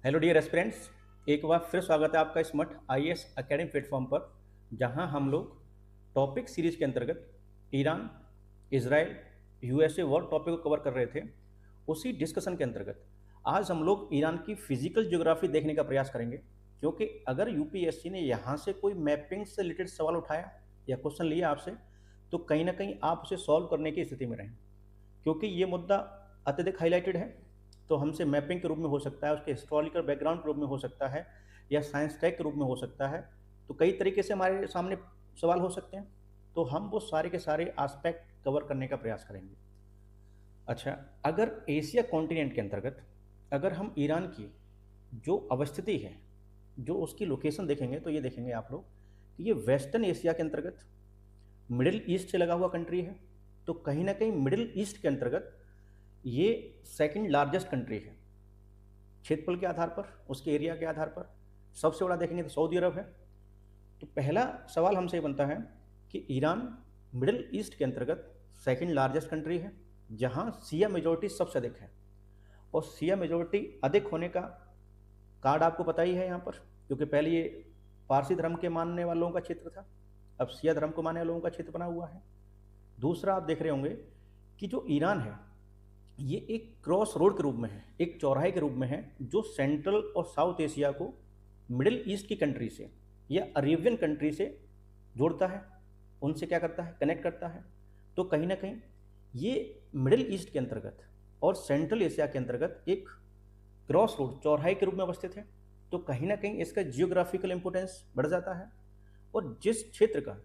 Hello dear aspirants, एक बार फिर स्वागत है आपका स्मार्ट आईएएस एकेडमी प्लेटफॉर्म पर, जहां हम लोग टॉपिक सीरीज के अंतर्गत Iran, Israel, USA war topic को कवर कर रहे थे। उसी डिस्कशन के अंतर्गत आज हम लोग ईरान की फिजिकल ज्योग्राफी देखने का प्रयास करेंगे, क्योंकि अगर यूपीएससी ने यहाँ से कोई मैपिंग से रिलेटेड सवाल उठाया या क्वेश्चन लिया आपसे, तो कहीं ना कहीं आप उसे सॉल्व करने की स्थिति में रहें, क्योंकि ये मुद्दा अत्यधिक हाईलाइटेड है। तो हमसे मैपिंग के रूप में हो सकता है, उसके हिस्टोरिकल बैकग्राउंड के रूप में हो सकता है, या साइंस टैग के रूप में हो सकता है। तो कई तरीके से हमारे सामने सवाल हो सकते हैं, तो हम वो सारे के सारे एस्पेक्ट कवर करने का प्रयास करेंगे। अच्छा, अगर एशिया कॉन्टिनेंट के अंतर्गत अगर हम ईरान की जो अवस्थिति है, जो उसकी लोकेशन देखेंगे, तो ये देखेंगे आप लोग कि ये वेस्टर्न एशिया के अंतर्गत मिडिल ईस्ट से लगा हुआ कंट्री है। तो कहीं ना कहीं मिडिल ईस्ट के अंतर्गत ये सेकंड लार्जेस्ट कंट्री है क्षेत्रफल के आधार पर, उसके एरिया के आधार पर। सबसे बड़ा देखेंगे तो सऊदी अरब है। तो पहला सवाल हमसे बनता है कि ईरान मिडिल ईस्ट के अंतर्गत सेकंड लार्जेस्ट कंट्री है, जहां शिया मेजोरिटी सबसे अधिक है। और शिया मेजोरिटी अधिक होने का कार्ड आपको पता ही है यहाँ पर, क्योंकि पहले ये पारसी धर्म के मानने वालों का क्षेत्र था, अब शिया धर्म को मानने वालों का क्षेत्र बना हुआ है। दूसरा, आप देख रहे होंगे कि जो ईरान है ये एक क्रॉस रोड के रूप में है, एक चौराहे के रूप में है, जो सेंट्रल और साउथ एशिया को मिडिल ईस्ट की कंट्री से या अरेबियन कंट्री से जोड़ता है, उनसे क्या करता है, कनेक्ट करता है। तो कहीं ना कहीं ये मिडिल ईस्ट के अंतर्गत और सेंट्रल एशिया के अंतर्गत एक क्रॉस रोड चौराहे के रूप में अवस्थित है। तो कहीं ना कहीं इसका जियोग्राफिकल इंपोर्टेंस बढ़ जाता है, और जिस क्षेत्र का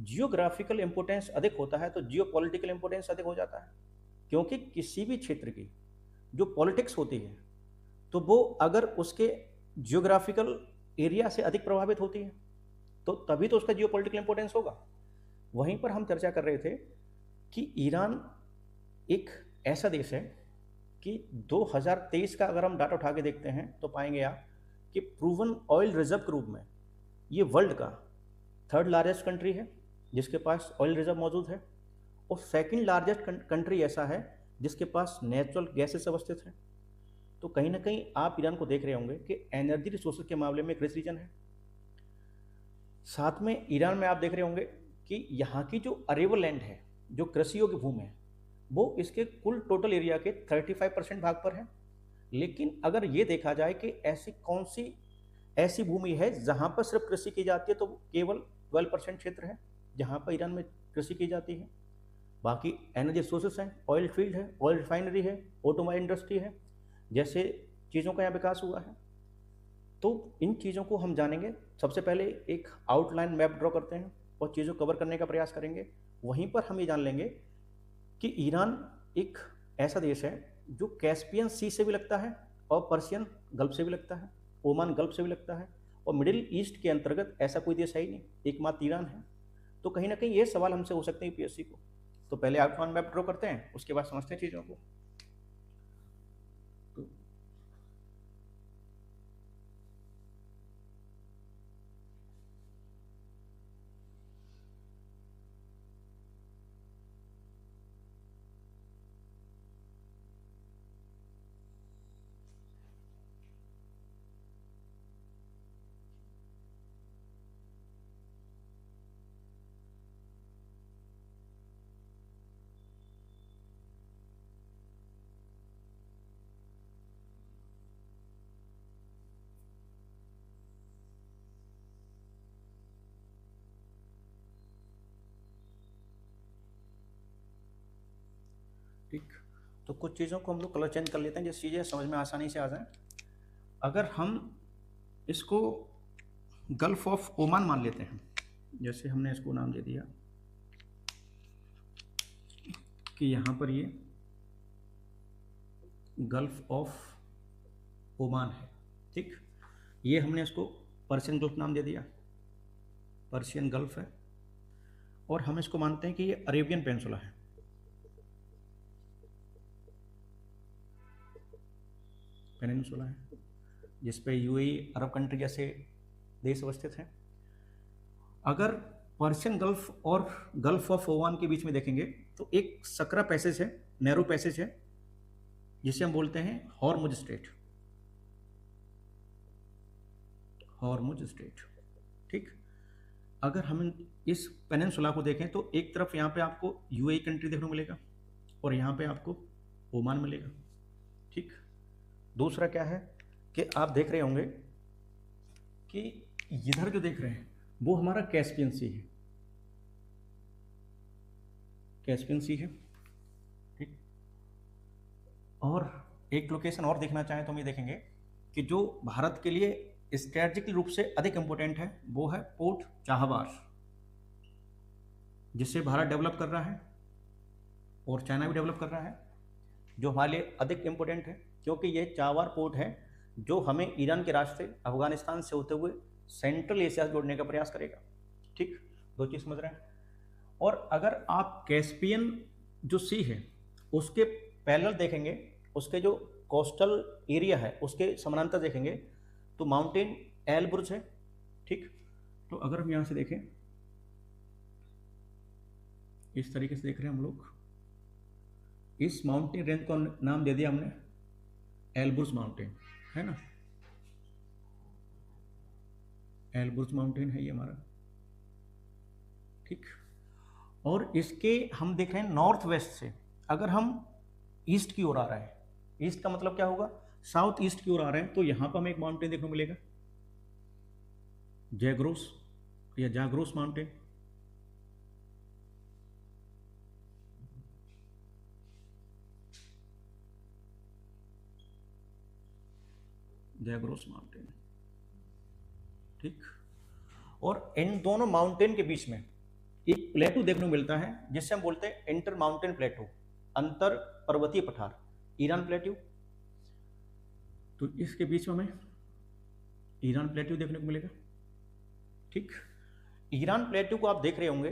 जियोग्राफिकल इंपोर्टेंस अधिक होता है तो जियोपॉलिटिकल इंपोर्टेंस अधिक हो जाता है, क्योंकि किसी भी क्षेत्र की जो पॉलिटिक्स होती है, तो वो अगर उसके जियोग्राफिकल एरिया से अधिक प्रभावित होती है, तो तभी तो उसका जियोपॉलिटिकल इंपोर्टेंस होगा। वहीं पर हम चर्चा कर रहे थे कि ईरान एक ऐसा देश है कि 2023 का अगर हम डाटा उठा के देखते हैं, तो पाएंगे आप कि प्रूवन ऑयल रिजर्व के रूप में ये वर्ल्ड का थर्ड लार्जेस्ट कंट्री है, जिसके पास ऑयल रिजर्व मौजूद है। और सेकंड लार्जेस्ट कंट्री ऐसा है जिसके पास नेचुरल गैसेस अवस्थित है। तो कहीं ना कहीं आप ईरान को देख रहे होंगे कि एनर्जी रिसोर्सेज के मामले में एक रिच रीजन है। साथ में ईरान में आप देख रहे होंगे कि यहाँ की जो अरेबल लैंड है, जो कृषि योग्य भूमि है, वो इसके कुल टोटल एरिया के 35% भाग पर है। लेकिन अगर ये देखा जाए कि ऐसी कौन सी ऐसी भूमि है जहाँ पर सिर्फ कृषि की जाती है, तो केवल 12% क्षेत्र है जहाँ पर ईरान में कृषि की जाती है। बाकी एनर्जी सोर्सेस हैं, ऑयल फील्ड है, ऑयल रिफाइनरी है, ऑटोमोबाइल इंडस्ट्री है, जैसे चीज़ों का यहाँ विकास हुआ है। तो इन चीज़ों को हम जानेंगे। सबसे पहले एक आउटलाइन मैप ड्रॉ करते हैं और चीज़ों कवर करने का प्रयास करेंगे। वहीं पर हम ये जान लेंगे कि ईरान एक ऐसा देश है जो कैस्पियन सी से भी लगता है और पर्शियन गल्फ से भी लगता है, ओमान गल्फ से भी लगता है, और मिडिल ईस्ट के अंतर्गत ऐसा कोई देश है ही नहीं, एकमात्र ईरान है। तो कहीं ना कहीं ये सवाल हमसे हो सकते हैं यूपीएससी को। तो पहले आउटलाइन मैप ड्रॉ करते हैं, उसके बाद समझते हैं चीज़ों को। ठीक, तो कुछ चीज़ों को हम लोग कलर चेंज कर लेते हैं, जिस चीज़ें समझ में आसानी से आ जाए। अगर हम इसको गल्फ ऑफ ओमान मान लेते हैं, जैसे हमने इसको नाम दे दिया कि यहाँ पर ये गल्फ ऑफ ओमान है, ठीक। ये हमने इसको पर्शियन गल्फ नाम दे दिया, पर्शियन गल्फ है। और हम इसको मानते हैं कि ये अरेबियन पेनिनसुला है, पेनिनसुला है, जिस पे यूएई अरब कंट्री जैसे देश अवस्थित हैं। अगर पर्शियन गल्फ और गल्फ ऑफ ओमान के बीच में देखेंगे, तो एक सकरा पैसेज है, नैरो पैसेज है, जिसे हम बोलते हैं हॉर्मुज स्ट्रेट। Hormuz strait. ठीक, अगर हम इस पेनिनसुला को देखें तो एक तरफ यहाँ पे आपको यूएई कंट्री देखने को मिलेगा और यहाँ पे आपको ओमान मिलेगा। ठीक, दूसरा क्या है कि आप देख रहे होंगे कि इधर जो देख रहे हैं वो हमारा कैस्पियन सी है, कैस्पियन सी है। ठीक, और एक लोकेशन और देखना चाहें तो हम ये देखेंगे कि जो भारत के लिए स्ट्रेटजिकल रूप से अधिक इंपॉर्टेंट है वो है पोर्ट चाहबार, जिससे भारत डेवलप कर रहा है और चाइना भी डेवलप कर रहा है, जो हमारे लिए अधिक इंपॉर्टेंट है क्योंकि ये चाहबार पोर्ट है जो हमें ईरान के रास्ते अफगानिस्तान से होते हुए सेंट्रल एशिया से जोड़ने का प्रयास करेगा। ठीक, दो चीज़ समझ रहे हैं। और अगर आप कैस्पियन जो सी है उसके पैरेलल देखेंगे, उसके जो कोस्टल एरिया है उसके समानांतर देखेंगे तो माउंटेन एलब्रुज है। ठीक, तो अगर हम यहाँ से देखें इस तरीके से देख रहे हैं हम लोग, इस माउंटेन रेंज को नाम दे दिया हमने एलब्रुज माउंटेन, है ना, एलब्रुज माउंटेन है ये हमारा। ठीक, और इसके हम देख रहे हैं नॉर्थ वेस्ट से अगर हम ईस्ट की ओर आ रहे हैं, ईस्ट का मतलब क्या होगा, साउथ ईस्ट की ओर आ रहे हैं, तो यहाँ पर हमें एक माउंटेन देखने को मिलेगा जैग्रोस या जाग्रोस माउंटेन। Zagros mountain. ठीक, और इन दोनों माउंटेन के बीच में एक प्लेटू देखने को मिलता है जिससे हम बोलते हैं इंटर माउंटेन प्लेटू, अंतर पर्वतीय पठार, ईरान प्लेट्यू। तो इसके बीच में हमें ईरान प्लेट्यू देखने को मिलेगा। ठीक, ईरान प्लेट्यू को आप देख रहे होंगे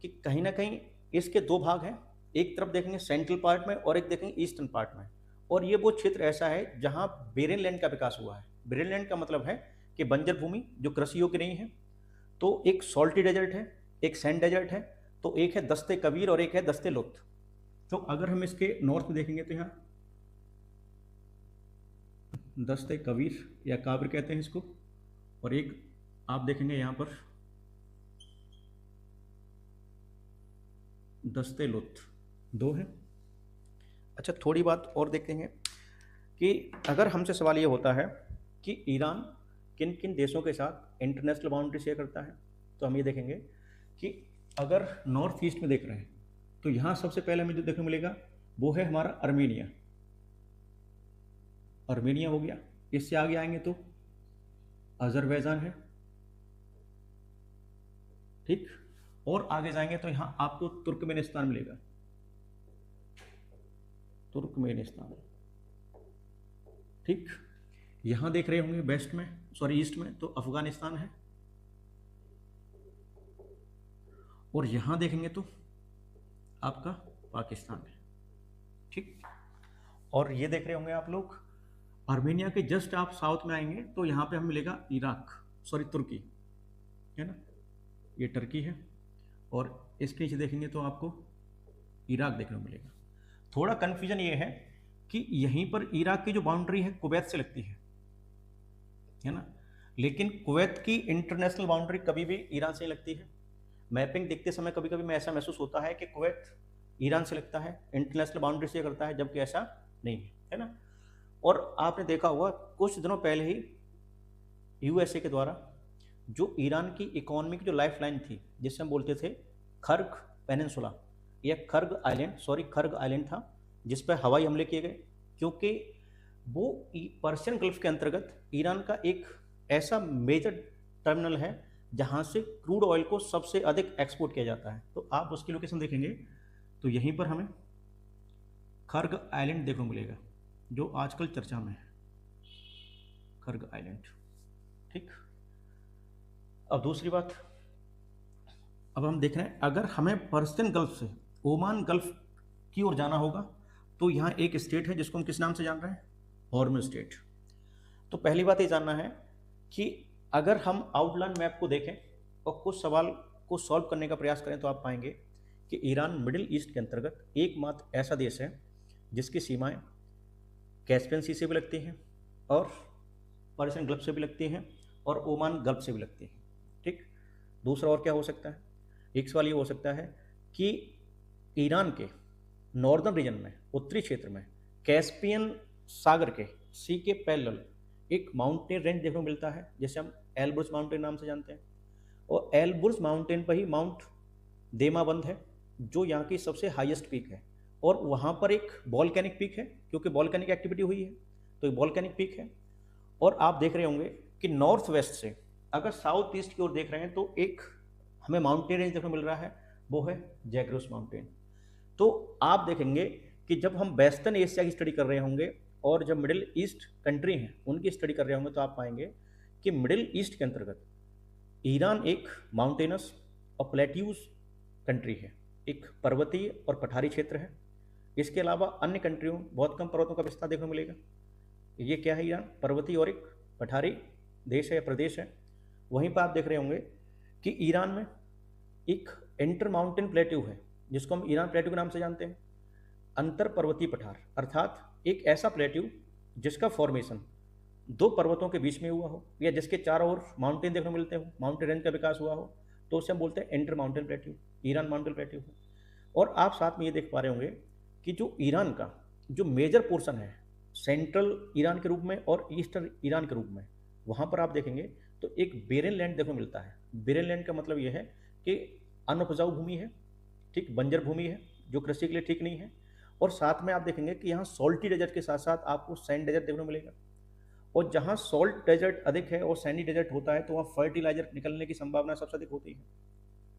कि कहीं ना कहीं इसके दो भाग हैं, एक तरफ देखेंगे सेंट्रल पार्ट में और एक देखेंगे ईस्टर्न पार्ट में। और ये वो क्षेत्र ऐसा है जहां बेरिन लैंड का विकास हुआ है। बेरिन लैंड का मतलब है कि बंजर भूमि जो कृषि योग्य नहीं है। तो एक सॉल्टी डेजर्ट है, एक सैंड डेजर्ट है, तो एक है दस्ते कबीर और एक है दस्ते लुत्फ। तो अगर हम इसके नॉर्थ में देखेंगे तो यहाँ दस्ते कबीर या काबिर कहते हैं इसको, और एक आप देखेंगे यहाँ पर दस्ते लुत्फ, दो है। अच्छा, थोड़ी बात और देखते हैं कि अगर हमसे सवाल ये होता है कि ईरान किन किन देशों के साथ इंटरनेशनल बाउंड्री शेयर करता है, तो हम ये देखेंगे कि अगर नॉर्थ ईस्ट में देख रहे हैं तो यहाँ सबसे पहले हमें जो देखने को मिलेगा वो है हमारा अर्मेनिया। अर्मेनिया हो गया, इससे आगे आएंगे तो अजरबैजान है। ठीक, और आगे जाएंगे तो यहाँ आपको तुर्कमेनिस्तान मिलेगा, तुर्कमेनिस्तान। ठीक, यहां देख रहे होंगे वेस्ट में, सॉरी ईस्ट में, तो अफगानिस्तान है, और यहां देखेंगे तो आपका पाकिस्तान है। ठीक, और ये देख रहे होंगे आप लोग आर्मेनिया के जस्ट आप साउथ में आएंगे तो यहाँ पे हमें मिलेगा इराक, सॉरी तुर्की, है ना, ये टर्की है, और इसके नीचे देखेंगे तो आपको इराक देखने को मिलेगा। थोड़ा कन्फ्यूजन ये है कि यहीं पर इराक की जो बाउंड्री है कुवैत से लगती है ना, लेकिन कुवैत की इंटरनेशनल बाउंड्री कभी भी ईरान से लगती है। मैपिंग देखते समय कभी कभी मैं ऐसा महसूस होता है कि कुवैत ईरान से लगता है, इंटरनेशनल बाउंड्री से करता है, जबकि ऐसा नहीं है ना। और आपने देखा होगा कुछ दिनों पहले ही यूएसए के द्वारा जो ईरान की इकोनॉमी की जो लाइफ लाइन थी, जिससे हम बोलते थे खर्ग पेनिनसुला या खर्ग आइलैंड, सॉरी खर्ग आइलैंड था, जिस पर हवाई हमले किए गए, क्योंकि वो पर्शियन गल्फ के अंतर्गत ईरान का एक ऐसा मेजर टर्मिनल है जहाँ से क्रूड ऑयल को सबसे अधिक एक्सपोर्ट किया जाता है। तो आप उसकी लोकेशन देखेंगे तो यहीं पर हमें खर्ग आइलैंड देखने को मिलेगा, जो आजकल चर्चा में है, खर्ग आइलैंड। ठीक, अब दूसरी बात, अब हम देख रहे हैं अगर हमें पर्शियन गल्फ से ओमान गल्फ की ओर जाना होगा तो यहाँ एक स्टेट है जिसको हम किस नाम से जान रहे हैं, हॉर्मुज स्टेट। तो पहली बात ये जानना है कि अगर हम आउटलाइन मैप को देखें और कुछ सवाल को सॉल्व करने का प्रयास करें तो आप पाएंगे कि ईरान मिडिल ईस्ट के अंतर्गत एकमात्र ऐसा देश है जिसकी सीमाएं कैस्पियन सी से भी लगती हैं और पर्शियन गल्फ से भी लगती हैं और ओमान गल्फ से भी लगती है। ठीक, दूसरा और क्या हो सकता है, एक सवाल ये हो सकता है कि ईरान के नॉर्दर्न रीजन में, उत्तरी क्षेत्र में, कैस्पियन सागर के सी के पैरेलल एक माउंटेन रेंज देखने को मिलता है, जैसे हम एल्ब्रुस माउंटेन नाम से जानते हैं। और एल्ब्रुस माउंटेन पर ही माउंट देमाबंद है, जो यहाँ की सबसे हाईएस्ट पीक है। और वहाँ पर एक वॉल्केनिक पीक है, क्योंकि वॉल्केनिक एक्टिविटी हुई है, तो एक वॉल्केनिक पीक है। और आप देख रहे होंगे कि नॉर्थ वेस्ट से अगर साउथ ईस्ट की ओर देख रहे हैं तो एक हमें माउंटेन रेंज देखने को मिल रहा है, वो है जैग्रोस माउंटेन। तो आप देखेंगे कि जब हम वेस्टर्न एशिया की स्टडी कर रहे होंगे और जब मिडिल ईस्ट कंट्री हैं उनकी स्टडी कर रहे होंगे, तो आप पाएंगे कि मिडिल ईस्ट के अंतर्गत ईरान एक माउंटेनस और प्लेट्यूज कंट्री है, एक पर्वतीय और पठारी क्षेत्र है। इसके अलावा अन्य कंट्रियों में बहुत कम पर्वतों का विस्तार देखने को मिलेगा। ये क्या है, ईरान पर्वतीय और एक पठारी देश है या प्रदेश है। वहीं पर आप देख रहे होंगे कि ईरान में एक इंटर माउंटेन प्लेट्यू है, जिसको हम ईरान प्लेट्यू के नाम से जानते हैं, अंतर पर्वतीय पठार, अर्थात एक ऐसा प्लेट्यू जिसका फॉर्मेशन दो पर्वतों के बीच में हुआ हो या जिसके चारों ओर माउंटेन देखने को मिलते हो, माउंटेन रेंज का विकास हुआ हो, तो उसे हम बोलते हैं inter mountain plateau, Iran mountain plateau है। और आप साथ में ये देख पा रहे होंगे कि जो ईरान का जो मेजर पोर्शन है सेंट्रल ईरान के रूप में और ईस्टर्न ईरान के रूप में, वहाँ पर आप देखेंगे तो एक बेरन लैंड देखने को मिलता है। बेरन लैंड का मतलब ये है कि अनउपजाऊ भूमि है, ठीक, बंजर भूमि है जो कृषि के लिए ठीक नहीं है। और साथ में आप देखेंगे कि यहाँ सॉल्टी डेजर्ट के साथ साथ आपको सैंड डेजर्ट देखने को मिलेगा। और जहाँ सॉल्ट डेजर्ट अधिक है और सैंडी डेजर्ट होता है, तो वहाँ फर्टिलाइजर निकलने की संभावना सबसे अधिक होती है।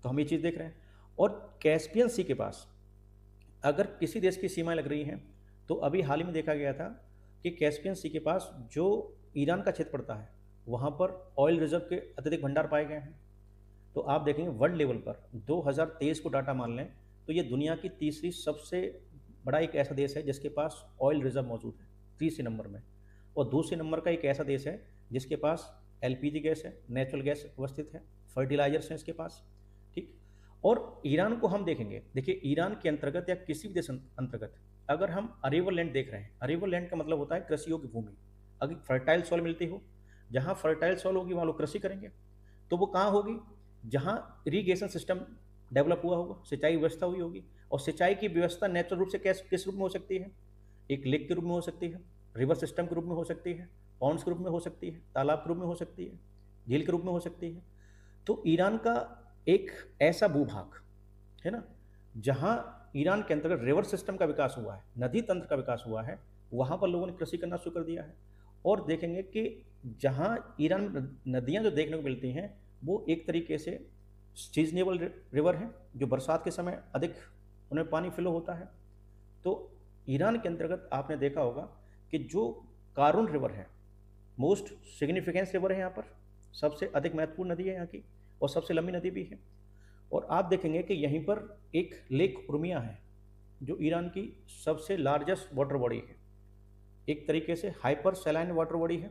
तो हम ये चीज़ देख रहे हैं। और कैस्पियन सी के पास अगर किसी देश की सीमाएं लग रही हैं, तो अभी हाल ही में देखा गया था कि कैस्पियन सी के पास जो ईरान का क्षेत्र पड़ता है, वहाँ पर ऑयल रिजर्व के अत्यधिक भंडार पाए गए हैं। तो आप देखेंगे वर्ल्ड लेवल पर 2023 को डाटा मान लें तो ये दुनिया की तीसरी सबसे बड़ा एक ऐसा देश है जिसके पास ऑयल रिजर्व मौजूद है, तीसरे नंबर में। और दूसरे नंबर का एक ऐसा देश है जिसके पास एलपीजी गैस है, नेचुरल गैस उपस्थित है, फर्टिलाइजर्स हैं इसके पास, ठीक। और ईरान को हम देखेंगे, देखिए ईरान के अंतर्गत या किसी भी देश अंतर्गत अगर हम अरेबल लैंड देख रहे हैं, अरेबल लैंड का मतलब होता है कृषि योग्य भूमि। अगर फर्टाइल सॉइल मिलती हो, जहाँ फर्टाइल सॉइल होगी वहाँ लोग कृषि करेंगे। तो वो कहाँ होगी, जहाँ इरीगेशन सिस्टम डेवलप हुआ होगा, सिंचाई व्यवस्था हुई होगी। और सिंचाई की व्यवस्था नेचुरल रूप से किस रूप में हो सकती है, एक लेक के रूप में हो सकती है, रिवर सिस्टम के रूप में हो सकती है, पॉन्ड्स के रूप में हो सकती है, तालाब के रूप में हो सकती है, झील के रूप में हो सकती है। तो ईरान का एक ऐसा भूभाग है ना, जहाँ ईरान के अंतर्गत रिवर सिस्टम का विकास हुआ है, नदी तंत्र का विकास हुआ है, वहाँ पर लोगों ने कृषि करना शुरू कर दिया है। और देखेंगे कि जहाँ ईरान में नदियाँ जो देखने को मिलती हैं, वो एक तरीके से सीजनेबल रिवर हैं, जो बरसात के समय अधिक उन्हें पानी फ्लो होता है। तो ईरान के अंतर्गत आपने देखा होगा कि जो कारून रिवर है, मोस्ट सिग्निफिकेंस रिवर है यहाँ पर, सबसे अधिक महत्वपूर्ण नदी है यहाँ की और सबसे लंबी नदी भी है। और आप देखेंगे कि यहीं पर एक लेक उर्मिया है, जो ईरान की सबसे लार्जेस्ट वाटर बॉडी है, एक तरीके से हाइपर सैलाइन वाटर बॉडी है।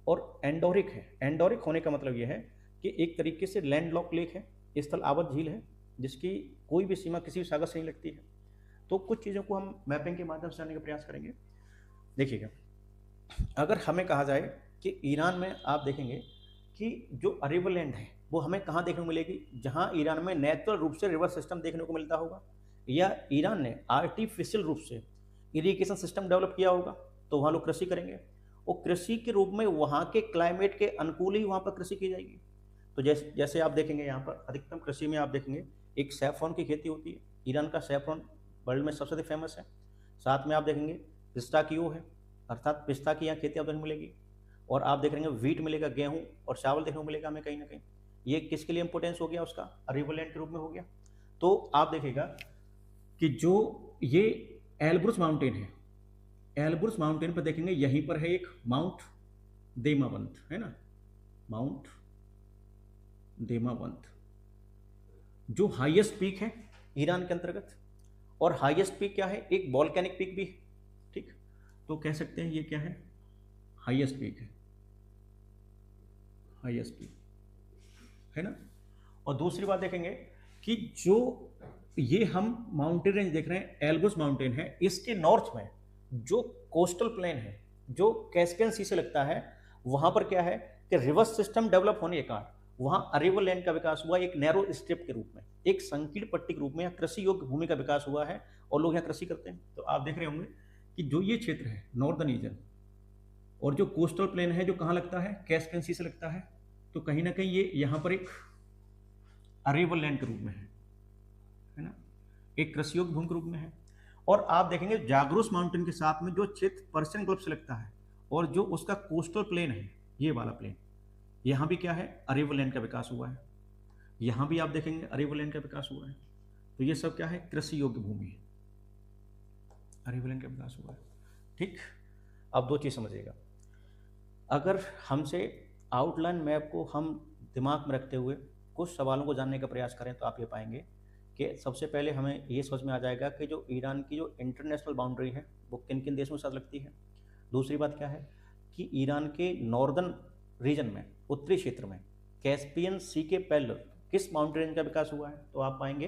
और एंडोरिक है, एंडोरिक होने का मतलब यह है कि एक तरीके से लैंडलॉक लेक है, स्थल आबद्ध झील है, जिसकी कोई भी सीमा किसी भी सागर से नहीं लगती है। तो कुछ चीज़ों को हम मैपिंग के माध्यम से जानने का प्रयास करेंगे। देखिएगा, अगर हमें कहा जाए कि ईरान में आप देखेंगे कि जो अरेबल लैंड है वो हमें कहाँ देखने को मिलेगी, जहाँ ईरान में नेचुरल रूप से रिवर सिस्टम देखने को मिलता होगा, या ईरान ने आर्टिफिशियल रूप से इरिगेशन सिस्टम डेवलप किया होगा, तो वहाँ लोग कृषि करेंगे। और कृषि के रूप में वहाँ के क्लाइमेट के अनुकूल ही वहाँ पर कृषि की जाएगी। तो जैसे आप देखेंगे यहाँ पर अधिकतम कृषि में आप देखेंगे एक सैफरॉन की खेती होती है। ईरान का सैफरॉन वर्ल्ड में सबसे अधिक फेमस है। साथ में आप देखेंगे पिस्ताकियो है, अर्थात पिस्ता की यहाँ खेती आपको मिलेगी। और आप देख रहे हैं वीट मिलेगा, गेहूँ और चावल देखने को मिलेगा हमें कहीं ना कहीं। ये किसके लिए इंपोर्टेंस हो गया, उसका अरेबल लैंड के रूप में हो गया। तो आप देखिएगा कि जो ये एल्ब्रुस माउंटेन है, एल्ब्रुस माउंटेन पर देखेंगे यहीं पर है एक माउंट देमाबंद, है ना, माउंट देमाबंद, जो हाईएस्ट पीक है ईरान के अंतर्गत। और हाईएस्ट पीक क्या है, एक वॉल्केनिक पीक भी है, ठीक। तो कह सकते हैं ये क्या है, हाईएस्ट पीक है, हाईएस्ट पीक है ना। और दूसरी बात देखेंगे कि जो ये हम माउंटेन रेंज देख रहे हैं, एल्ब्रुस माउंटेन है, इसके नॉर्थ में जो कोस्टल प्लेन है, जो कैस्पियन सी से लगता है, वहां पर क्या है, कि रिवर्स सिस्टम डेवलप होने के कारण वहाँ अरेबल लैंड का विकास हुआ एक नैरो स्ट्रिप के रूप में, एक संकीर्ण पट्टी के रूप में, या कृषि योग्य भूमि का विकास हुआ है और लोग यहाँ कृषि करते हैं। तो आप देख रहे होंगे कि जो ये क्षेत्र है नॉर्दर्न रीजन और जो कोस्टल प्लेन है जो कहाँ लगता है, कैस्पियन सी से लगता है, तो कहीं ना कहीं ये यहाँ पर एक अरेबल लैंड के रूप में है ना, एक कृषि योग्य भूमि के रूप में है। और आप देखेंगे जाग्रोस माउंटेन के साथ में जो क्षेत्र पर्शियन गल्फ से लगता है और जो उसका कोस्टल प्लेन है, ये वाला प्लेन, यहाँ भी क्या है, अरेबल लैंड का विकास हुआ है। यहाँ भी आप देखेंगे अरेबल लैंड का विकास हुआ है। तो ये सब क्या है, कृषि योग्य भूमि है, अरेबल लैंड का विकास हुआ है। ठीक, अब दो चीज़ समझिएगा। अगर हमसे आउटलाइन मैप को हम दिमाग में रखते हुए कुछ सवालों को जानने का प्रयास करें तो आप ये पाएंगे कि सबसे पहले हमें ये समझ में आ जाएगा कि जो ईरान की जो इंटरनेशनल बाउंड्री है वो किन किन देशों के साथ लगती है। दूसरी बात क्या है कि ईरान के नॉर्दर्न रीजन में, उत्तरी क्षेत्र में, कैस्पियन सी के पैरेलल किस माउंटेन रेंज का विकास हुआ है। तो आप पाएंगे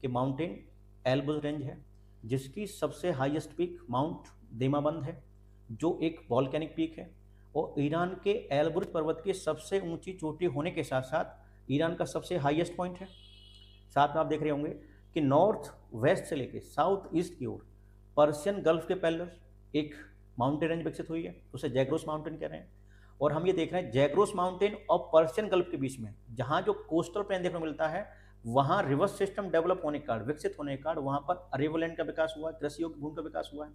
कि माउंटेन एल्ब्रुज रेंज है, जिसकी सबसे हाईएस्ट पीक माउंट देमाबंद है, जो एक वॉल्केनिक पीक है और ईरान के एल्ब्रुज पर्वत की सबसे ऊंची चोटी होने के साथ साथ ईरान का सबसे हाईएस्ट पॉइंट है। साथ में आप देख रहे होंगे कि नॉर्थ वेस्ट से लेकर साउथ ईस्ट की ओर पर्शियन गल्फ के पैरेलल एक माउंटेन रेंज विकसित हुई है, उसे जैग्रोस माउंटेन कह रहे हैं। और हम ये देख रहे हैं जैग्रोस माउंटेन और पर्शियन गल्फ के बीच में जहाँ जो कोस्टल प्लेन देखने को मिलता है, वहाँ रिवर्स सिस्टम डेवलप होने के कारण, विकसित होने के कारण वहाँ पर अरेबल लैंड का विकास हुआ है, कृषि योग्य भूमि का विकास हुआ है।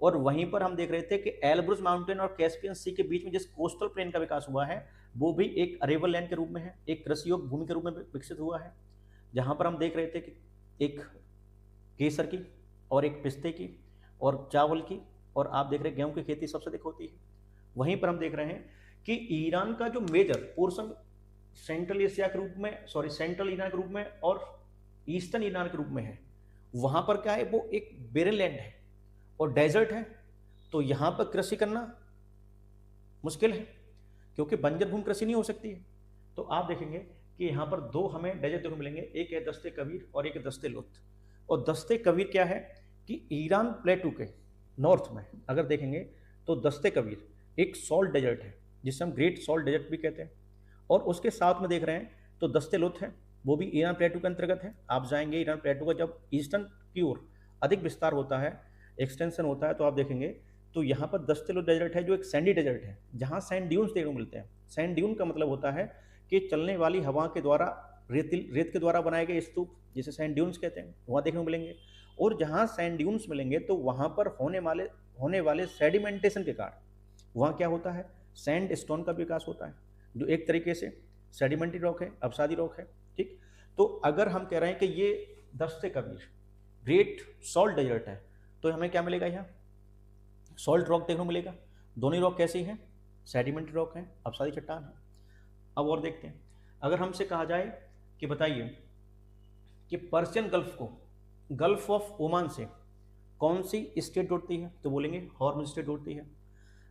और वहीं पर हम देख रहे थे कि एल्ब्रुज माउंटेन और कैस्पियन सी के बीच में जिस कोस्टल प्लेन का विकास हुआ है वो भी एक अरेबल लैंड के रूप में है, एक कृषि योग्य भूमि के रूप में विकसित हुआ है, जहाँ पर हम देख रहे थे कि एक केसर की और एक पिस्ते की और चावल की, और आप देख रहे हैं गेहूं की खेती सबसे अधिक होती है। वहीं पर हम देख रहे हैं कि ईरान का जो मेजर पोर्शन सेंट्रल एशिया के रूप में, सॉरी सेंट्रल ईरान के रूप में और ईस्टर्न ईरान के रूप में है, वहाँ पर क्या है, वो एक बेरन लैंड है और डेजर्ट है। तो यहाँ पर कृषि करना मुश्किल है क्योंकि बंजर भूमि कृषि नहीं हो सकती है। तो आप देखेंगे कि यहाँ पर दो हमें डेजर्ट देखने मिलेंगे, एक है दस्ते कबीर और एक है दस्ते लुत्फ। और दस्ते कबीर क्या है कि ईरान प्लेटू के नॉर्थ में अगर देखेंगे तो दस्ते कबीर एक सॉल्ट डेजर्ट है जिसे हम ग्रेट सॉल्ट डेजर्ट भी कहते हैं। और उसके साथ में देख रहे हैं तो दस्ते लुत्फ है, वो भी ईरान प्लेटू के अंतर्गत है। आप जाएंगे ईरान प्लेटू का जब ईस्टर्न की ओर अधिक विस्तार होता है, एक्सटेंशन होता है, तो आप देखेंगे तो यहाँ पर दस्ते लुत्फ डेजर्ट है जो एक सैंडी डेजर्ट है जहाँ सैंड ड्यून्स देखने को मिलते हैं। सैंड ड्यून का मतलब होता है कि चलने वाली हवा के द्वारा रेत के द्वारा बनाए गए स्तूप, जिसे सैंड ड्यून्स कहते हैं, वहाँ देखने को मिलेंगे। और जहाँ सैंड ड्यून्स मिलेंगे तो वहाँ पर होने वाले सेडिमेंटेशन के कारण वहाँ क्या होता है, सैंड स्टोन का विकास होता है, जो एक तरीके से सेडिमेंट्री रॉक है, अवसादी रॉक है। ठीक, तो अगर हम कह रहे हैं कि ये दस्ते कबीर ग्रेट सॉल्ट डेजर्ट है तो हमें क्या मिलेगा, यहाँ सॉल्ट रॉक देखने को मिलेगा। दोनों रॉक कैसी हैं, सेडिमेंट्री रॉक है, अवसादी चट्टान है। अब और देखते हैं, अगर हमसे कहा जाए कि बताइए कि पर्शियन गल्फ को गल्फ ऑफ ओमान से कौन सी स्टेट जोड़ती है, तो बोलेंगे हॉर्मुज स्टेट जोड़ती है।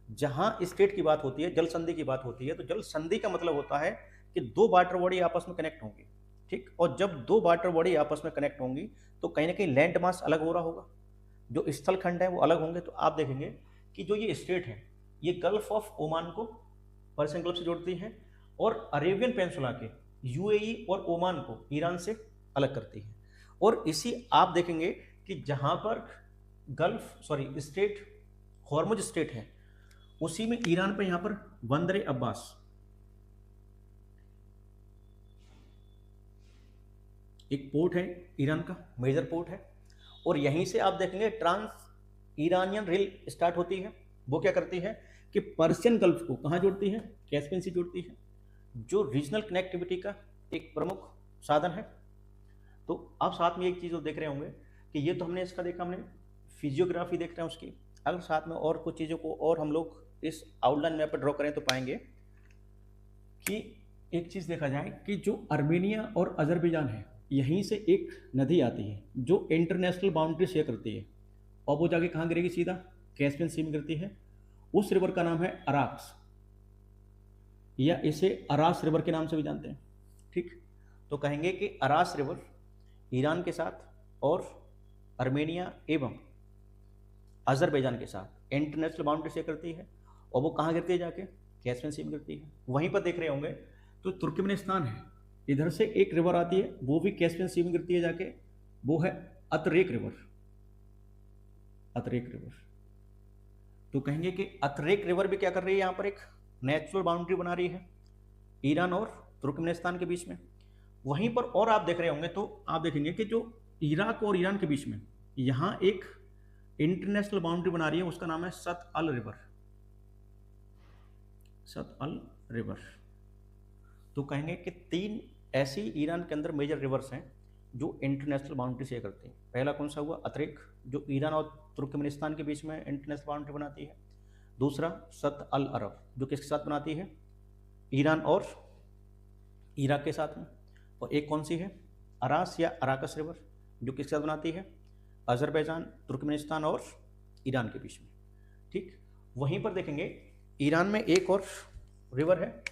जहां स्टेट की बात होती है, जल संधि की बात होती है, तो जल संधि का मतलब होता है कि दो वाटर बॉडी आपस में कनेक्ट होंगी। ठीक, और जब दो वाटर बॉडी आपस में कनेक्ट होंगी तो कहीं ना कहीं लैंड मास अलग हो रहा होगा, जो स्थल खंड है वो अलग होंगे। तो आप देखेंगे कि जो ये स्टेट है ये गल्फ ऑफ ओमान को पर्शियन गल्फ से जोड़ती है और अरेबियन पेनिनसुला के यूएई और ओमान को ईरान से अलग करती है। और इसी आप देखेंगे कि जहां पर स्टेट हॉर्मुज स्टेट है उसी में ईरान पे यहां पर बंदर अब्बास एक पोर्ट है, ईरान का मेजर पोर्ट है। और यहीं से आप देखेंगे ट्रांस ईरानियन रेल स्टार्ट होती है। वो क्या करती है कि पर्शियन गल्फ को कहाँ जोड़ती है, कैस्पियन सी जोड़ती है, जो रीजनल कनेक्टिविटी का एक प्रमुख साधन है। तो आप साथ में एक चीज़ देख रहे होंगे कि ये तो हमने इसका देखा, हमने फिजियोग्राफी देख रहे हैं उसकी। अगर साथ में और कुछ चीज़ों को और हम लोग इस आउटलाइन मैप पर ड्रॉ करें तो पाएंगे कि एक चीज़ देखा जाए कि जो अर्मेनिया और अजरबैजान है, यहीं से एक नदी आती है जो इंटरनेशनल बाउंड्री शेयर करती है और वो जाके कहाँ गिरेगी, सीधा कैस्पियन सी में गिरती है। उस रिवर का नाम है अराक्स, या इसे अरास रिवर के नाम से भी जानते हैं। ठीक, तो कहेंगे कि अरास रिवर ईरान के साथ और अर्मेनिया एवं अजरबैजान के साथ इंटरनेशनल बाउंड्री शेयर करती है और वो कहाँ गिरती है, जाके कैस्पियन सी में गिरती है। वहीं पर देख रहे होंगे तो तुर्कमेनिस्तान है, इधर से एक रिवर आती है, वो भी कैस्पियन सी में गिरती है जाके, वो है अतरेक रिवर। अतरेक रिवर, तो कहेंगे कि अतरेक रिवर भी क्या कर रही है, यहाँ पर एक नेचुरल बाउंड्री बना रही है ईरान और तुर्कमेनिस्तान के बीच में। वहीं पर और आप देख रहे होंगे तो आप देखेंगे कि जो इराक और ईरान के बीच में यहाँ एक इंटरनेशनल बाउंड्री बना रही है, उसका नाम है सत अल रिवर। सत अल रिवर, तो कहेंगे कि 3 ऐसी ईरान के अंदर मेजर रिवर्स हैं जो इंटरनेशनल बाउंड्री शेयर करती हैं। पहला कौन सा हुआ, अतरेक, जो ईरान और तुर्कमेनिस्तान के बीच में इंटरनेशनल बाउंड्री बनाती है। दूसरा सत अल अरब, जो किसके साथ बनाती है, ईरान और इराक के साथ में। और एक कौन सी है, अरास या अराकस रिवर, जो किसके साथ बनाती है, अजरबैजान, तुर्कमेनिस्तान और ईरान के बीच में। ठीक, वहीं पर देखेंगे ईरान में एक और रिवर है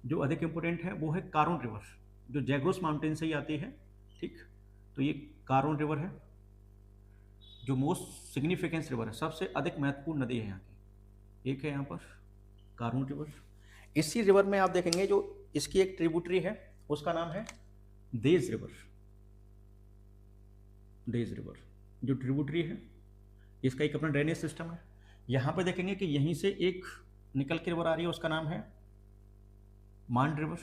जो अधिक इंपोर्टेंट है, वो है कारून रिवर, जो जैग्रोस माउंटेन से ही आती है। ठीक, तो ये कारून रिवर है जो मोस्ट सिग्निफिकेंस रिवर है, सबसे अधिक महत्वपूर्ण नदी है यहाँ की, एक है यहाँ पर कारून रिवर। इसी रिवर में आप देखेंगे जो इसकी एक ट्रिब्यूटरी है, उसका नाम है देज रिवर। देज रिवर जो ट्रिब्यूटरी है, इसका एक अपना ड्रेनेज सिस्टम है। यहाँ पे देखेंगे कि यहीं से एक निकल के रिवर आ रही है, उसका नाम है मांड रिवर।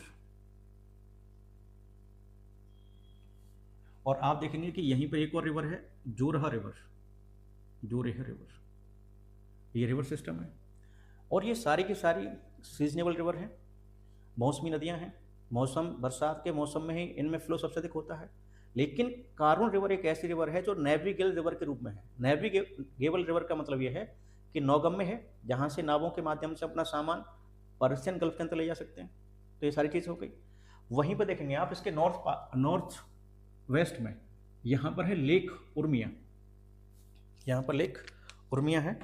और आप देखेंगे कि यहीं पर एक और रिवर है, जोरहा रिवर। जोरेहा रिवर, ये रिवर सिस्टम है। और ये सारी की सारी सीजनेबल रिवर है, मौसमी नदियां हैं। मौसम बरसात के मौसम में ही इनमें फ्लो सबसे अधिक होता है। लेकिन कारून रिवर एक ऐसी रिवर है जो नेविगेबल रिवर के रूप में है। नेविगेबल रिवर का मतलब यह है कि नौगम्य है, जहाँ से नावों के माध्यम से अपना सामान पर्शियन गल्फ के अंदर ले जा सकते हैं। तो ये सारी चीज़ हो गई। वहीं पर देखेंगे आप इसके नॉर्थ वेस्ट में यहाँ पर है लेक उर्मिया। यहाँ पर लेक उर्मिया है।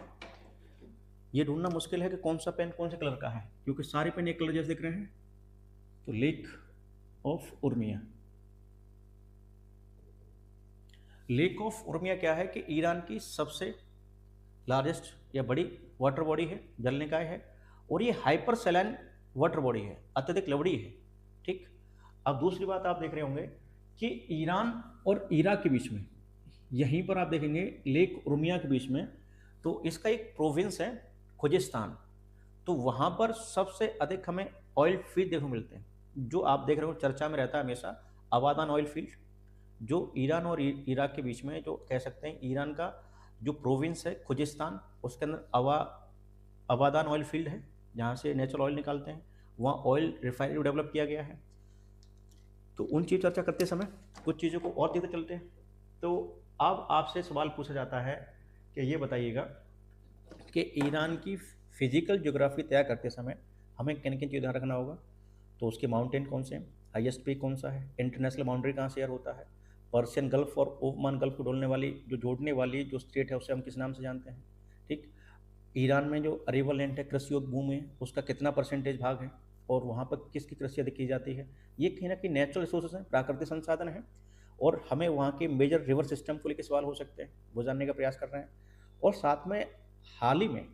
ये ढूंढना मुश्किल है कि कौन सा पेन कौन से कलर का है, क्योंकि सारे पेन एक कलर जैसे दिख रहे हैं। तो lake of Urmia, lake of Urmia क्या है कि ईरान की सबसे लार्जेस्ट या बड़ी वाटर बॉडी है, जल निकाय है। और ये हाइपर सैलाइन वाटर बॉडी है, अत्यधिक लवड़ी है। ठीक, अब दूसरी बात आप देख रहे होंगे कि ईरान और इराक के बीच में, यहीं पर आप देखेंगे लेक उर्मिया के बीच में, तो इसका एक प्रोविंस है खुजिस्तान। तो वहाँ पर सबसे अधिक हमें ऑयल फील्ड देखने को मिलते हैं, जो आप देख रहे हो चर्चा में रहता है हमेशा, अबादान ऑयल फील्ड, जो ईरान और इराक के बीच में, जो कह सकते हैं ईरान का जो प्रोविंस है खुजिस्तान, उसके अंदर अबादान ऑयल फील्ड है, जहाँ से नेचुरल ऑयल निकालते हैं। वहाँ ऑयल रिफाइनरी डेवलप किया गया है। तो उन चीज़ चर्चा करते समय कुछ चीज़ों को और देखते चलते हैं। तो अब आपसे सवाल पूछा जाता है कि ये बताइएगा कि ईरान की फिजिकल ज्योग्राफी तय करते समय हमें किन किन चीज़ ध्यान रखना होगा। तो उसके माउंटेन कौन से हैं, हाईएस्ट पीक कौन सा है, इंटरनेशनल बाउंड्री कहाँ शेयर होता है, पर्शियन गल्फ और ओमान गल्फ को जोड़ने वाली जो जो स्टेट है उसे हम किस नाम से जानते हैं। ठीक, ईरान में जो अरेबल लैंड है, कृषि योग्य भूमि है, उसका कितना परसेंटेज भाग है और वहाँ पर किसकी कृषि अधिक की जाती है। ये कहीं ना कहीं नेचुरल रिसोर्सेज हैं, प्राकृतिक संसाधन हैं। और हमें वहाँ के मेजर रिवर सिस्टम को लेकर सवाल हो सकते हैं, वो जानने का प्रयास कर रहे हैं। और साथ में हाल ही में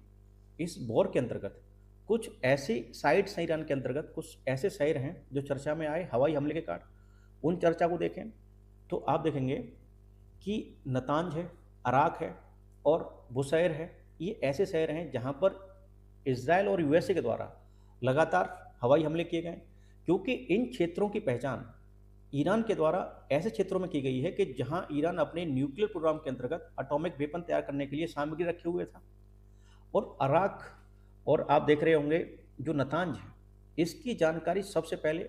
इस वॉर के अंतर्गत कुछ ऐसी साइट्स हैं ईरान के अंतर्गत, कुछ ऐसे शहर हैं जो चर्चा में आए हवाई हमले के कारण। उन चर्चा को देखें तो आप देखेंगे कि नतांज है, अराक है और बुसैर है। ये ऐसे शहर हैं जहाँ पर इजराइल और यूएसए के द्वारा लगातार हवाई हमले किए गए, क्योंकि इन क्षेत्रों की पहचान ईरान के द्वारा ऐसे क्षेत्रों में की गई है कि जहां ईरान अपने न्यूक्लियर प्रोग्राम के अंतर्गत एटॉमिक वेपन तैयार करने के लिए सामग्री रखे हुए था। और अराक और आप देख रहे होंगे जो नतांज है, इसकी जानकारी सबसे पहले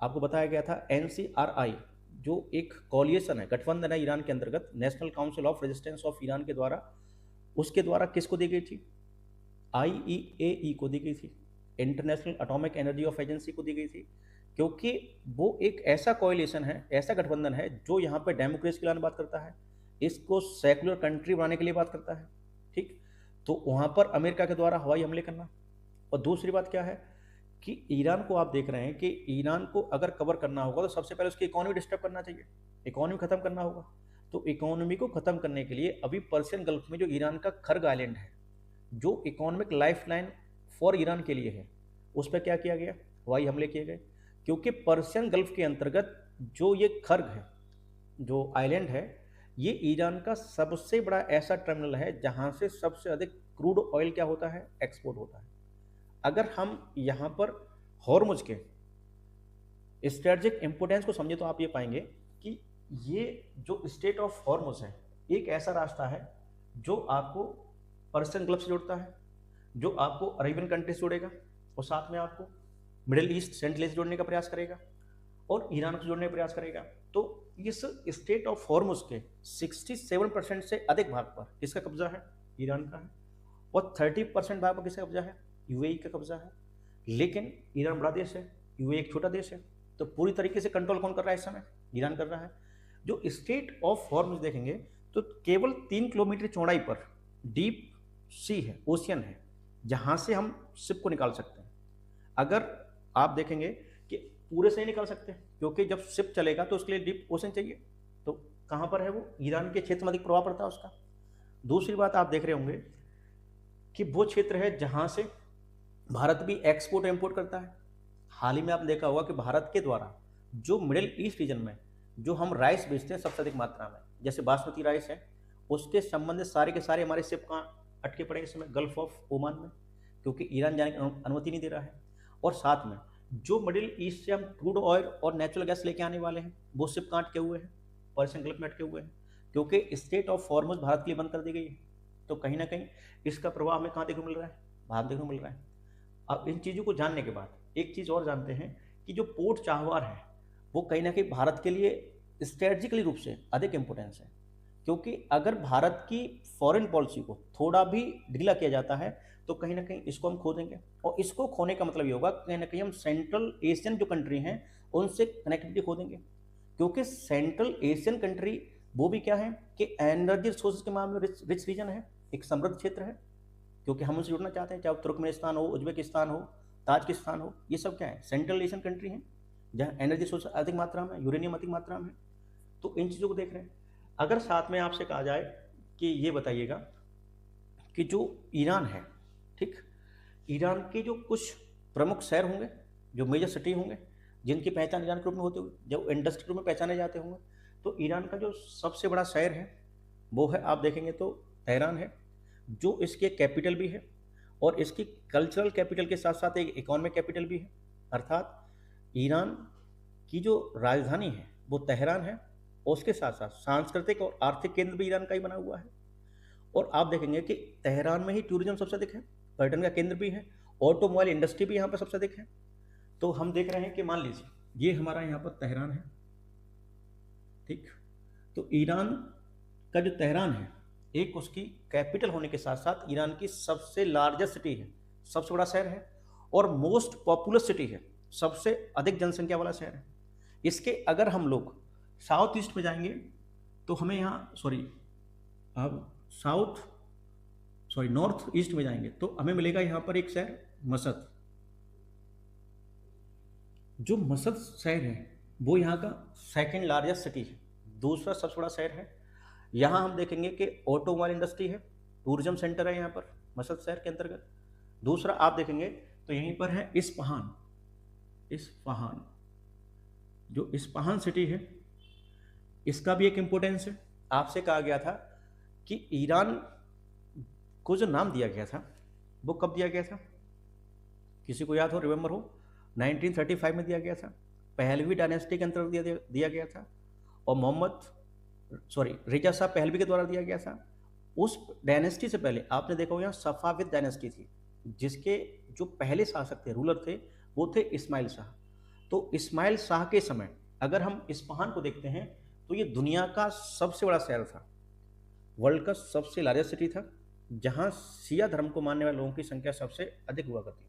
आपको बताया गया था NCRI, जो एक कॉलिएशन है, गठबंधन है ईरान के अंतर्गत, national council of resistance of Iran के द्वारा। उसके द्वारा किसको दी गई थी, IEAE को दी गई थी, international atomic energy of agency को दी गई थी, क्योंकि वो एक ऐसा कोएलिशन है, ऐसा गठबंधन है जो यहाँ पे डेमोक्रेसी के लिए बात करता है, इसको सेकुलर कंट्री बनाने के लिए बात करता है। ठीक, तो वहाँ पर अमेरिका के द्वारा हवाई हमले करना। और दूसरी बात क्या है कि ईरान को आप देख रहे हैं कि ईरान को अगर कवर करना होगा तो सबसे पहले उसकी इकोनॉमी डिस्टर्ब करना चाहिए, इकोनॉमी खत्म करना होगा। तो इकोनॉमी को खत्म करने के लिए अभी पर्शियन गल्फ में जो ईरान का खर्ग आइलैंड है, जो economic life line for Iran के लिए है, उस पर क्या किया गया, हवाई हमले किए गए, क्योंकि पर्शियन गल्फ के अंतर्गत जो ये खर्ग है, जो आइलैंड है, ये ईरान का सबसे बड़ा ऐसा टर्मिनल है जहाँ से सबसे अधिक क्रूड ऑयल क्या होता है, एक्सपोर्ट होता है। अगर हम यहाँ पर हॉर्मुज के स्ट्रेटजिक इंपोर्टेंस को समझे तो आप ये पाएंगे कि ये जो स्टेट ऑफ हॉर्मुज है एक ऐसा रास्ता है जो आपको पर्शियन गल्फ से जोड़ता है, जो आपको अरेबियन कंट्री से जोड़ेगा और साथ में आपको मिडिल ईस्ट सेंट्रल ईस्ट जोड़ने का प्रयास करेगा और ईरान को जोड़ने का प्रयास करेगा। तो इस स्टेट ऑफ हॉर्मुज के 67% से अधिक भाग पर किसका कब्जा है, ईरान का है, और 30% भाग पर किसका कब्जा है, यूएई का कब्जा है। लेकिन ईरान बड़ा देश है, यूएई एक छोटा देश है, तो पूरी तरीके से कंट्रोल कौन कर रहा है इस समय, ईरान कर रहा है। जो स्टेट ऑफ हॉर्मुज देखेंगे तो केवल 3 किलोमीटर चौड़ाई पर डीप सी है, ओशियन है, जहाँ से हम शिप को निकाल सकते हैं। अगर आप देखेंगे कि पूरे से ही निकाल सकते हैं, क्योंकि जब शिप चलेगा तो उसके लिए डीप ओशन चाहिए, तो कहाँ पर है वो, ईरान के क्षेत्र में अधिक प्रभाव पड़ता है उसका। दूसरी बात आप देख रहे होंगे कि वो क्षेत्र है जहाँ से भारत भी एक्सपोर्ट इम्पोर्ट करता है। हाल ही में आपने देखा होगा कि भारत के द्वारा जो मिडिल ईस्ट रीजन में जो हम राइस बेचते हैं सबसे अधिक मात्रा में, जैसे बासमती राइस है, उसके संबंधित सारे के सारे हमारे शिप कहाँ अटके पड़े इस समय, गल्फ ऑफ ओमान में, क्योंकि ईरान जाने की अनुमति नहीं दे रहा है। और साथ में जो मिडिल ईस्ट से हम क्रूड ऑयल और नेचुरल गैस लेके आने वाले हैं वो शिप कहाँ अटके हुए हैं, पर्शियन गल्फ में अटके हुए हैं, क्योंकि स्टेट ऑफ हॉर्मुज भारत के लिए बंद कर दी गई है। तो कहीं ना कहीं इसका प्रभाव हमें कहाँ देखने को मिल रहा है, भारत देखने को मिल रहा है। अब इन चीज़ों को जानने के बाद एक चीज़ और जानते हैं कि जो पोर्ट चाहवार है वो कहीं ना कहीं भारत के लिए स्ट्रेटजिकली रूप से अधिक इम्पोर्टेंस है, क्योंकि अगर भारत की फॉरेन पॉलिसी को थोड़ा भी ढीला किया जाता है तो कहीं ना कहीं इसको हम खो देंगे, और इसको खोने का मतलब ये होगा कहीं ना कहीं हम सेंट्रल एशियन जो कंट्री हैं उनसे कनेक्टिविटी खो देंगे, क्योंकि सेंट्रल एशियन कंट्री वो भी क्या है कि एनर्जी रिसोर्सेज के मामले में रिच रीजन है, एक समृद्ध क्षेत्र है, क्योंकि हम उनसे जुड़ना चाहते हैं, चाहे तुर्कमेनिस्तान हो, उज्बेकिस्तान हो, ताजिकिस्तान हो, ये सब क्या है, सेंट्रल एशियन कंट्री हैं जहाँ एनर्जी रिसोर्स अधिक मात्रा में, यूरेनियम अधिक मात्रा में। तो इन चीज़ों को देख रहे हैं। अगर साथ में आपसे कहा जाए कि ये बताइएगा कि जो ईरान है, ठीक, ईरान के जो कुछ प्रमुख शहर होंगे, जो मेजर सिटी होंगे जिनकी पहचान ईरान के रूप में होते हुए, जो इंडस्ट्री रूप में पहचाने जाते होंगे, तो ईरान का जो सबसे बड़ा शहर है वो है, आप देखेंगे तो तेहरान है, जो इसके कैपिटल भी है और इसकी कल्चरल कैपिटल के साथ साथ एक इकोनॉमिक कैपिटल भी है। अर्थात ईरान की जो राजधानी है वो तेहरान है, और उसके साथ साथ सांस्कृतिक और आर्थिक केंद्र भी ईरान का ही बना हुआ है। और आप देखेंगे कि तेहरान में ही टूरिज्म सबसे अधिक है, पर्यटन का केंद्र भी है, ऑटोमोबाइल इंडस्ट्री भी यहाँ पर सबसे अधिक है। तो हम देख रहे हैं कि मान लीजिए ये हमारा यहाँ पर तेहरान है, ठीक, तो ईरान का जो तेहरान है एक उसकी कैपिटल होने के साथ साथ ईरान की सबसे लार्जेस्ट सिटी है, सबसे बड़ा शहर है, और मोस्ट पॉपुलस सिटी है, सबसे अधिक जनसंख्या वाला शहर है। इसके अगर हम लोग साउथ ईस्ट में जाएंगे तो हमें यहाँ नॉर्थ ईस्ट में जाएंगे तो हमें मिलेगा यहाँ पर एक शहर मसद। जो मसद शहर है वो यहाँ का सेकंड लार्जेस्ट सिटी है, दूसरा सबसे बड़ा शहर है। यहाँ हम देखेंगे कि ऑटोमोबाइल इंडस्ट्री है, टूरिज्म सेंटर है यहाँ पर मसद शहर के अंतर्गत। दूसरा आप देखेंगे तो यहीं पर है इस्फहान, जो इस्फहान सिटी है इसका भी एक इम्पोर्टेंस है। आपसे कहा गया था कि ईरान को जो नाम दिया गया था वो कब दिया गया था, किसी को याद हो, रिमेंबर हो, 1935 में दिया गया था, पहलवी डायनेस्टी के अंतर्गत दिया गया था, और रेजा शाह पहलवी के द्वारा दिया गया था। उस डायनेस्टी से पहले आपने देखा होगा सफाविद डायनेस्टी थी, जिसके जो पहले शासक थे, रूलर थे, वो थे इस्माइल शाह। तो इस्माइल शाह के समय अगर हम इस्फहान को देखते हैं तो ये दुनिया का सबसे बड़ा शहर था, वर्ल्ड का सबसे लार्जेस्ट सिटी था, जहाँ शिया धर्म को मानने वाले लोगों की संख्या सबसे अधिक हुआ करती थी।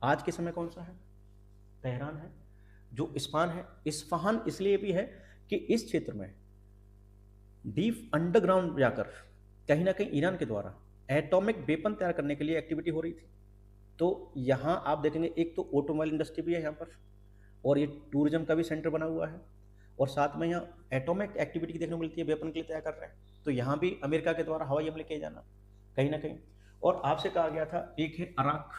आज के समय कौन सा है, तेहरान है। जो इस्फहान है, इस्फहान इसलिए भी है कि इस क्षेत्र में डीप अंडरग्राउंड जाकर कहीं ना कहीं ईरान के द्वारा एटॉमिक वेपन तैयार करने के लिए एक्टिविटी हो रही थी। तो यहाँ आप देखेंगे एक तो ऑटोमोबाइल इंडस्ट्री भी है यहाँ पर, और ये टूरिज्म का भी सेंटर बना हुआ है, और साथ में यहाँ एटॉमिक एक्टिविटी देखने को मिलती है, वेपन के लिए तैयार कर रहे हैं। तो यहाँ भी अमेरिका के द्वारा हवाई हमले किए जाना कहीं ना कहीं। और आपसे कहा गया था एक है अराक,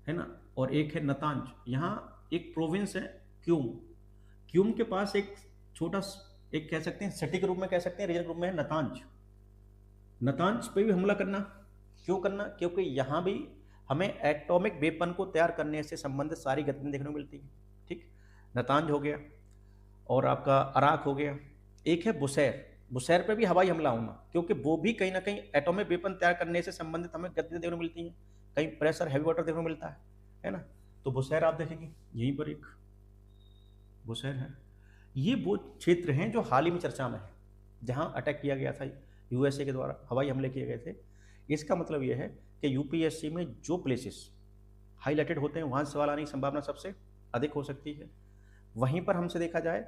है ना, और एक है नतांज। यहाँ एक प्रोविंस है क्यूम। क्यूम के पास एक छोटा एक कह सकते हैं सिटी के रूप में, कह सकते हैं रीजन के रूप में है नतांज। नतांज पे भी हमला करना, क्यों करना, क्योंकि यहाँ भी हमें एटॉमिक वेपन को तैयार करने से संबंधित सारी गतिविधियां देखने को मिलती हैं। ठीक, नतांज हो गया और आपका अराक हो गया। एक है बुसैर। बुसैर पे भी हवाई हमला होना, क्योंकि वो भी कहीं ना कहीं एटॉमिक वेपन तैयार करने से संबंधित हमें गतिविधियां देखने को मिलती हैं। कहीं प्रेशर हैवी वाटर देखने को मिलता है ना। तो बुसैर आप देखेंगे यहीं पर एक बुसैर है। ये वो क्षेत्र हैं जो हाल ही में चर्चा में है, जहां अटैक किया गया था यूएसए के द्वारा, हवाई हमले किए गए थे। इसका मतलब यह है कि यूपीएससी में जो प्लेसेस हाईलाइटेड होते हैं वहां से सवाल आने की संभावना सबसे अधिक हो सकती है। वहीं पर हमसे देखा जाए